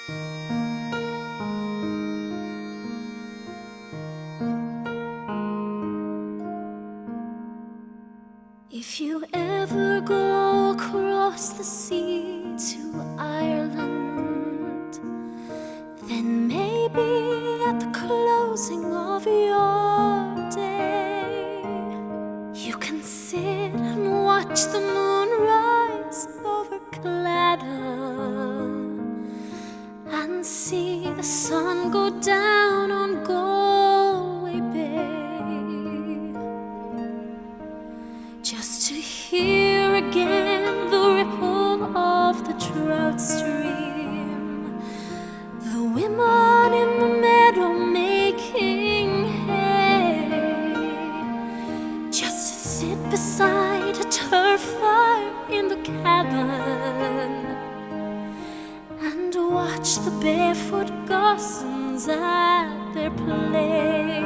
If you ever go across the sea to Ireland, then maybe at the closing of your day, you can sit and watch the moon rise over Claddagh and see the sun go down on Galway Bay. Just to hear again the ripple of the trout stream, the women in the meadow making hay, just to sit beside a turf fire in the cabin and watch the barefoot gossans at their play.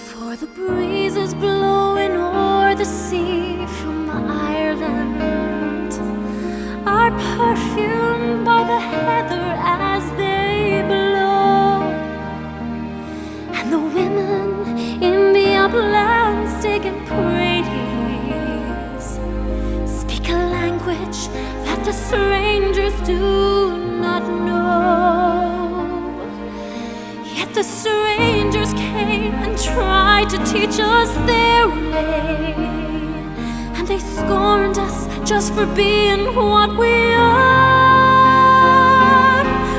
For the breeze is blowing o'er the sea from Ireland, are perfumed by the heather as they blow, and the women in the uplands digging praties speak a language that the strangers do not know. Yet the strangers came and tried to teach us their way, and they scorned us just for being what we are.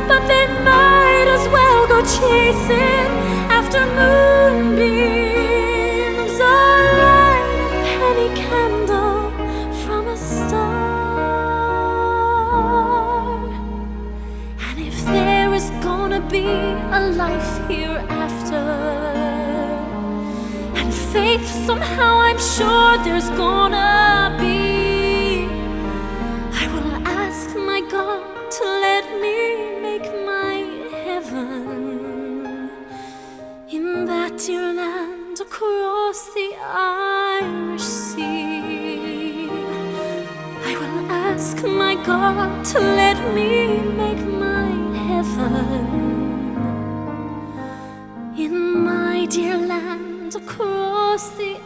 But they might as well go chasing after moonbeams or light a penny candle from a star. And if there is gonna be a life hereafter, and faith somehow I'm sure there's gonna be, I will ask my God to let me make my heaven in that dear land across the Irish Sea. I will ask my God to let me make my heaven in my dear land across the